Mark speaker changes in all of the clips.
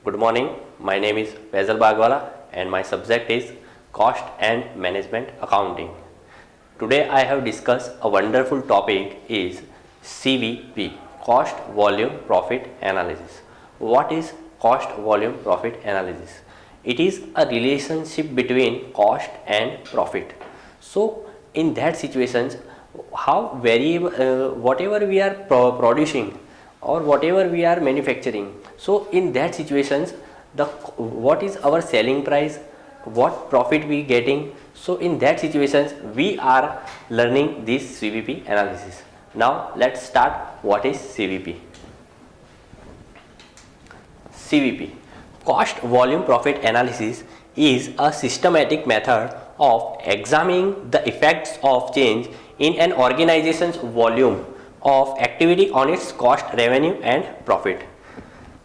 Speaker 1: Good morning. My name is Faisal Bagwala and my subject is Cost and Management Accounting. Today I have discussed a wonderful topic is CVP, Cost Volume Profit Analysis. What is Cost Volume Profit Analysis? It is a relationship between cost and profit. So in that situations, how whatever we are producing or whatever we are manufacturing, so in that situations what is our selling price, what profit we getting. So in that situations we are learning this CVP analysis. Now let's start. What is CVP? CVP, Cost Volume Profit Analysis, is a systematic method of examining the effects of change in an organization's volume of activity on its cost, revenue and profit.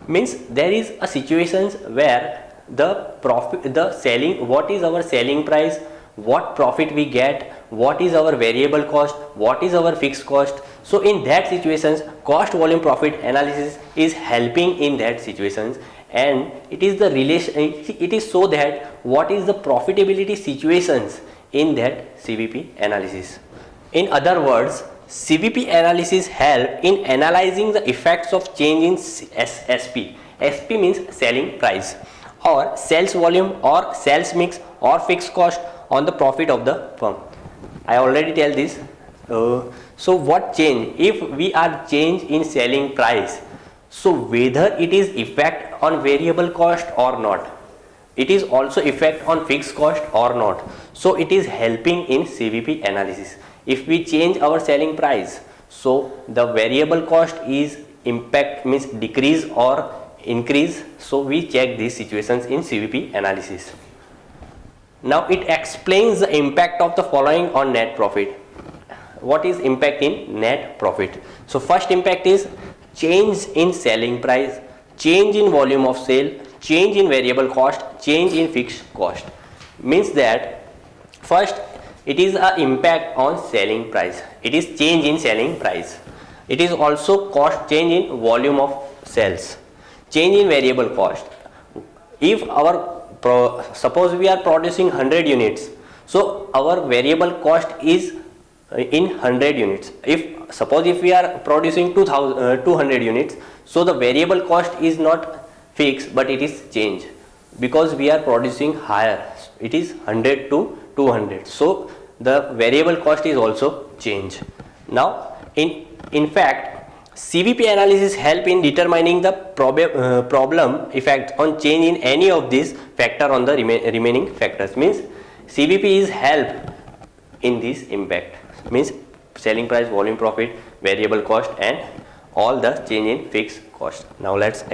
Speaker 1: Means there is a situations where what is our selling price, what profit we get, what is our variable cost, what is our fixed cost. So in that situations cost volume profit analysis is helping in that situations, and it is the relation, it is so that what is the profitability situations in that CVP analysis. In other words, CVP analysis help in analyzing the effects of change in SP. SP means selling price, or sales volume, or sales mix, or fixed cost on the profit of the firm. I already tell this. So what change? If we are change in selling price, so whether it is effect on variable cost or not, it is also effect on fixed cost or not. So it is helping in CVP analysis. If we change our selling price, so the variable cost is impact, means decrease or increase. So we check these situations in CVP analysis. Now it explains the impact of the following on net profit. What is impact in net profit? So first impact is change in selling price, change in volume of sale, change in variable cost, change in fixed cost. Means that first it is a impact on selling price, it is change in selling price. It is also cost, change in volume of sales, change in variable cost. If suppose we are producing 100 units, so our variable cost is in 100 units. If suppose if we are producing 200 units, so the variable cost is not fixed but it is change, because we are producing higher, it is 100 to 200, so the variable cost is also change. Now in fact CVP analysis help in determining the problem effect on change in any of these factor on the remaining factors. Means CVP is help in this impact, means selling price, volume, profit, variable cost and all the change in fixed cost. Now let's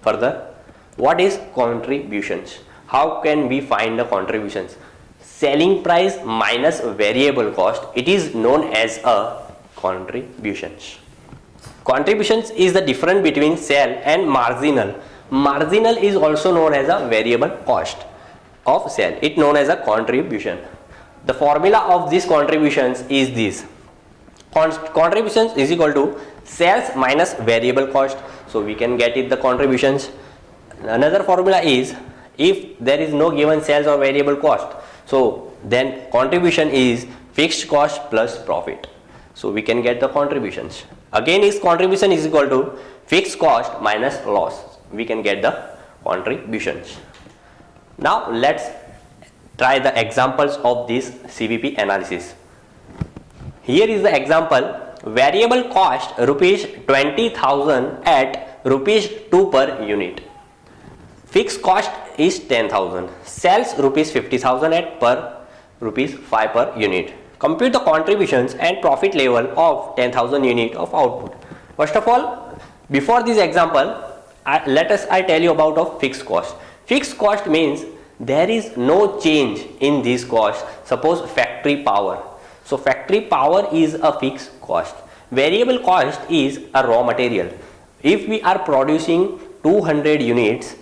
Speaker 1: further. What is contributions? How can we find the contributions? Selling price minus variable cost, it is known as a contributions. Contributions is the difference between sale and marginal. Marginal is also known as a variable cost of sale, it known as a contribution. The formula of these contributions is this: contributions is equal to sales minus variable cost. So we can get it the contributions. Another formula is, if there is no given sales or variable cost, so then contribution is fixed cost plus profit. So we can get the contributions. Again is contribution is equal to fixed cost minus loss. We can get the contributions. Now let's try the examples of this CVP analysis. Here is the example: variable cost rupees 20,000 at rupees 2 per unit. Fixed cost is 10,000. Sales rupees 50,000 at per rupees 5 per unit. Compute the contributions and profit level of 10,000 unit of output. First of all, before this example, I tell you about of fixed cost. Fixed cost means there is no change in this cost. Suppose factory power. So factory power is a fixed cost. Variable cost is a raw material. If we are producing 200 units,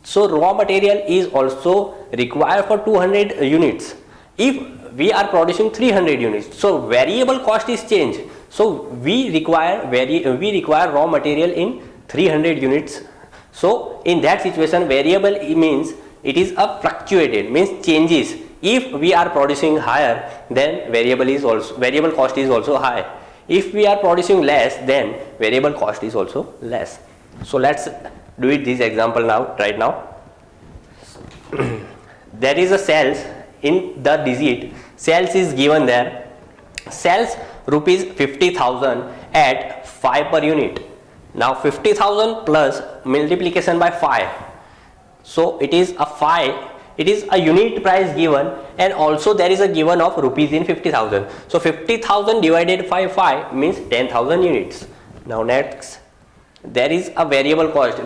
Speaker 1: so raw material is also required for 200 units. If we are producing 300 units, so variable cost is changed. So we require raw material in 300 units. So in that situation, variable means it is a fluctuated, means changes. If we are producing higher, then variable cost is also high. If we are producing less, then variable cost is also less. So let's do it this example now, right now. There is a sales in the digit, sales is given there, sales rupees 50,000 at 5 per unit. Now 50,000 plus multiplication by 5, so it is a 5, it is a unit price given, and also there is a given of rupees in 50,000. So 50,000 divided by 5 means 10,000 units. Now next, there is a variable cost.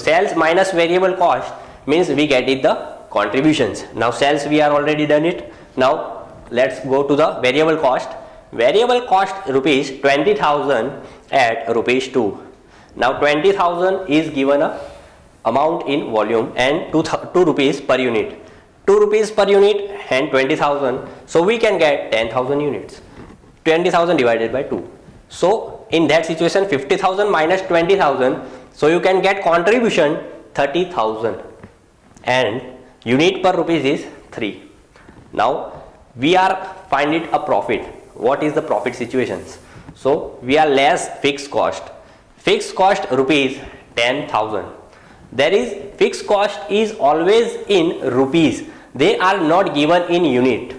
Speaker 1: Sales minus variable cost means we get it the contributions. Now sales we are already done it. Now let's go to the variable cost. Variable cost rupees 20,000 at rupees 2. Now 20,000 is given a amount in volume and 2 rupees per unit. 2 rupees per unit and 20,000. So we can get 10,000 units. 20,000 divided by 2. So in that situation, 50,000 minus 20,000. So you can get contribution 30,000 and unit per rupees is 3. Now we are finding a profit. What is the profit situations? So we are less fixed cost. Fixed cost rupees 10,000. There is fixed cost is always in rupees. They are not given in unit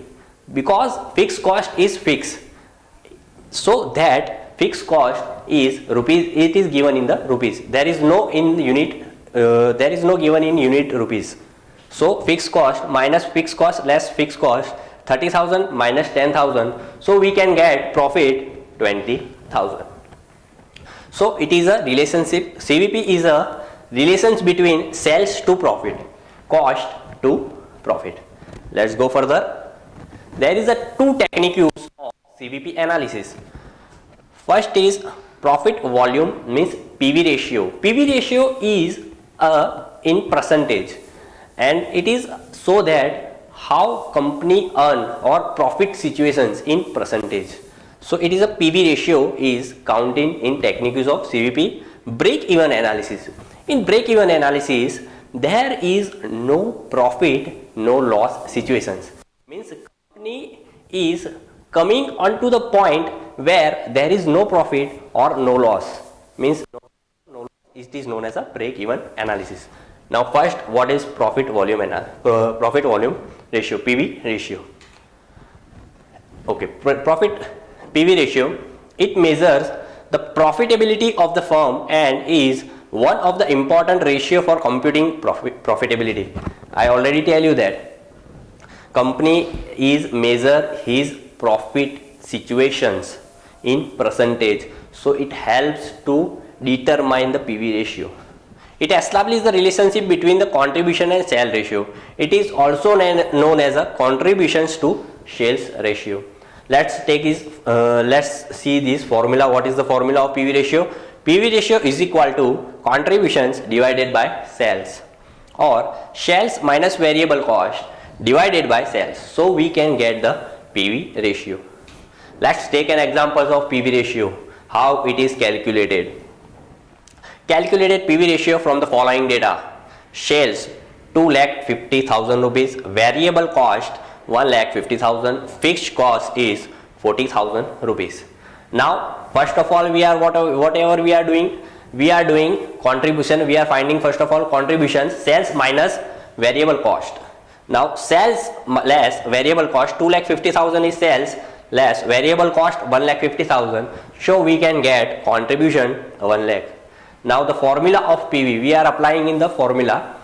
Speaker 1: because fixed cost is fixed. So that fixed cost is rupees. It is given in the rupees. There is no in unit. There is no given in unit rupees. So fixed cost minus fixed cost less fixed cost, 30,000 minus 10,000. So we can get profit 20,000. So it is a relationship. CVP is a relations between sales to profit, cost to profit. Let's go further. There is a two techniques of CVP analysis. First is profit volume, means PV ratio. PV ratio is in percentage, and it is so that how company earn or profit situations in percentage. So it is a PV ratio is counting in techniques of CVP. Break even analysis. In break even analysis, there is no profit, no loss situations. Means company is coming onto the point where there is no profit or no loss. Means no loss. It is known as a break even analysis. Now first, what is profit volume ratio, PV ratio? Okay, profit PV ratio, it measures the profitability of the firm and is one of the important ratio for computing profitability. I already tell you that company is measure his profit situations in percentage. So it helps to determine the PV ratio. It establishes the relationship between the contribution and sale ratio. It is also known as a contributions to sales ratio. Let's see this formula. What is the formula of PV ratio? PV ratio is equal to contributions divided by sales, or sales minus variable cost divided by sales. So we can get the PV ratio. Let's take an example of PV ratio, how it is calculated. Calculated PV ratio from the following data. Sales 2,50,000 rupees, variable cost 1,50,000, fixed cost is 40,000 rupees. Now first of all, whatever we are doing contribution. We are finding first of all contribution, sales minus variable cost. Now sales less variable cost, 2,50,000 is sales, less variable cost 1,50,000. So we can get contribution 1 lakh. Now the formula of PV, we are applying in the formula.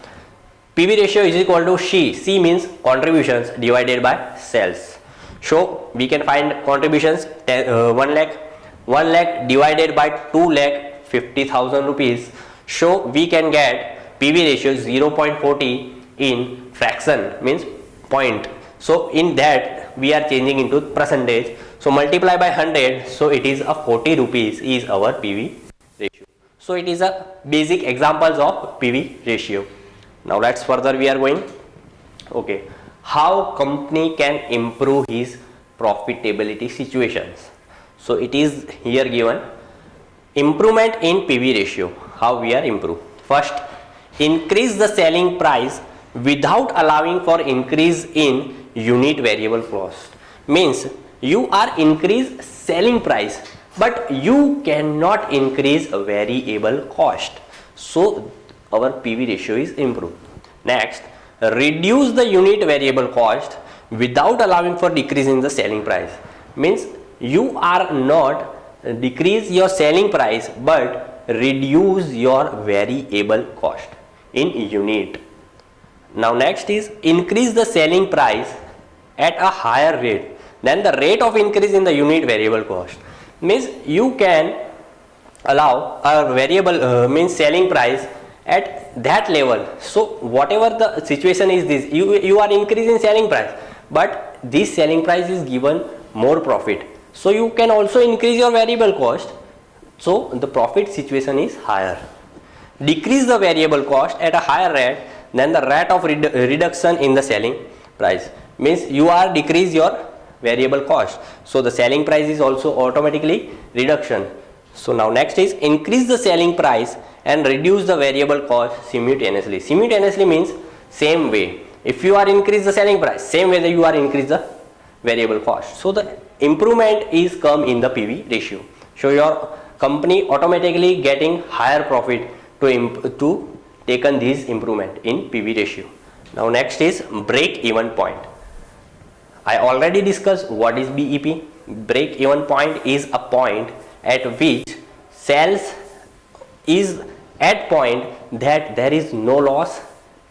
Speaker 1: PV ratio is equal to C means contributions divided by sales. So we can find contributions 1 lakh divided by 2,50,000 rupees. So we can get PV ratio 0.40 in fraction, means point. So in that we are changing into percentage. So multiply by 100. So it is a 40 rupees is our PV ratio. So it is a basic examples of PV ratio. Now let's further we are going. Okay, how company can improve his profitability situations. So it is here given improvement in PV ratio. How we are improve? First, increase the selling price without allowing for increase in unit variable cost. Means you are increase selling price, but you cannot increase a variable cost. So our PV ratio is improved. Next, reduce the unit variable cost without allowing for decrease in the selling price. Means you are not decrease your selling price but reduce your variable cost in unit. Now next is increase the selling price at a higher rate than the rate of increase in the unit variable cost. Means you can allow a variable means selling price at that level. So whatever the situation is, this you are increasing selling price, but this selling price is given more profit, so you can also increase your variable cost, so the profit situation is higher. Decrease the variable cost at a higher rate than the rate of reduction in the selling price. Means you are decrease your variable cost, so the selling price is also automatically reduction. So now next is increase the selling price and reduce the variable cost simultaneously. Simultaneously means same way. If you are increase the selling price, same way that you are increase the variable cost. So the improvement is come in the PV ratio. So your company automatically getting higher profit to taken this improvement in PV ratio. Now next is break even point. I already discussed what is BEP. Break even point is a point at which sales is at point that there is no loss,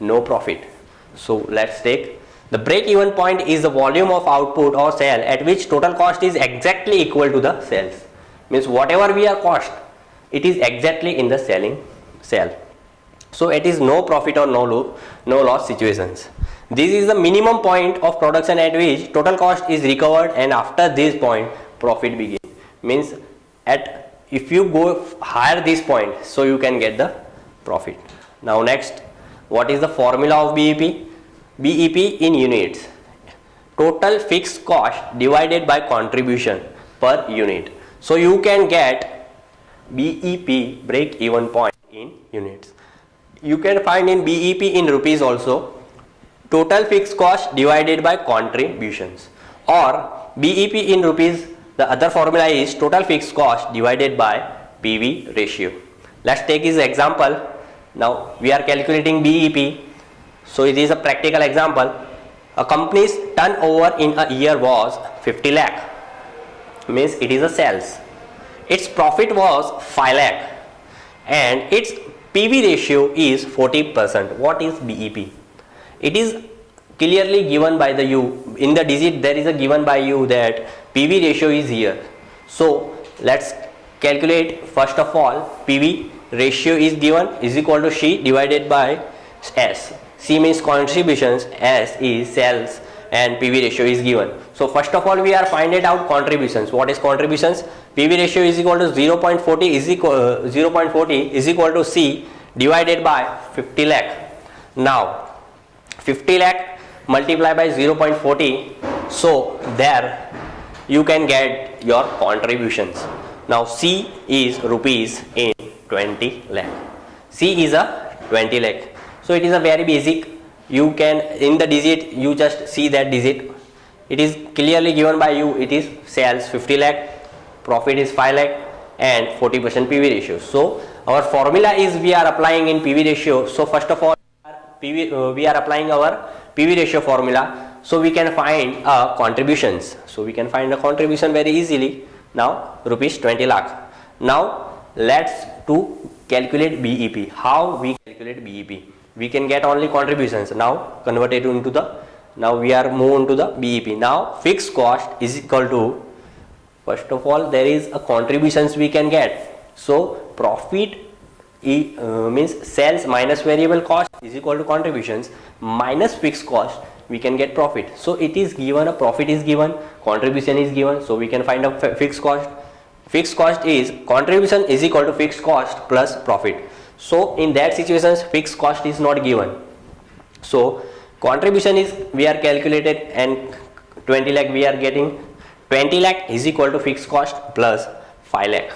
Speaker 1: no profit. So let's take the break even point is the volume of output or sale at which total cost is exactly equal to the sales. Means whatever we are cost, it is exactly in the sale. So it is no profit or no loss situations. This is the minimum point of production at which total cost is recovered, and after this point profit begins. Means if you go higher this point, so you can get the profit. Now next, what is the formula of BEP? BEP in units, total fixed cost divided by contribution per unit. So you can get BEP, break even point, in units. You can find in BEP in rupees also, total fixed cost divided by contributions, or BEP in rupees. The other formula is total fixed cost divided by PV ratio. Let's take this example. Now we are calculating BEP. So it is a practical example. A company's turnover in a year was 50 lakh. Means it is a sales. Its profit was 5 lakh and its PV ratio is 40%. What is BEP? It is clearly given by the you in the digit. There is a given by you that PV ratio is here. So let's calculate. First of all, PV ratio is given is equal to C divided by S. C means contributions, S is sales, and PV ratio is given. So first of all we are finding out contributions. What is contributions? PV ratio is equal to 0.40 is equal to C divided by 50 lakh. Now 50 lakh multiply by 0.40, so there you can get your contributions. Now C is rupees in 20 lakh. C is a 20 lakh. So it is a very basic. You can in the digit you just see that digit. It is clearly given by you. It is sales 50 lakh, profit is 5 lakh, and 40% PV ratio. So our formula is we are applying in PV ratio. So first of all we are applying our PV ratio formula, so we can find contributions. So we can find a contribution very easily. Now rupees 20 lakh. Now let's to calculate BEP. How we calculate BEP? We can get only contributions. Now convert it into the, now we are moving to the BEP. Now fixed cost is equal to, first of all there is a contributions we can get. So profit means sales minus variable cost is equal to contributions minus fixed cost, we can get profit. So it is given, a profit is given, contribution is given, so we can find a fixed cost. Fixed cost is contribution is equal to fixed cost plus profit. So in that situations fixed cost is not given, so contribution is we are calculated and 20 lakh we are getting. 20 lakh is equal to fixed cost plus 5 lakh.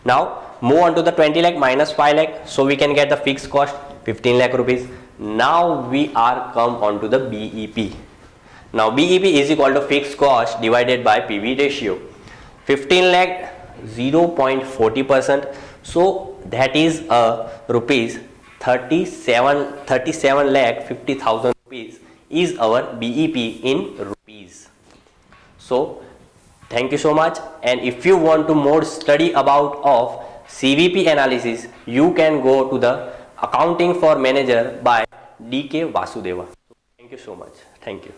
Speaker 1: Now move on to the 20 lakh minus 5 lakh, so we can get the fixed cost. 15 lakh rupees. Now we are come on to the BEP. Now BEP is equal to fixed cost divided by PV ratio. 15 lakh 0.40%, so that is rupees 37 lakh 50,000 rupees is our BEP in rupees. So thank you so much, and if you want to more study about of CVP analysis, you can go to the Accounting for Manager by DK Vasudeva. Thank you so much. Thank you.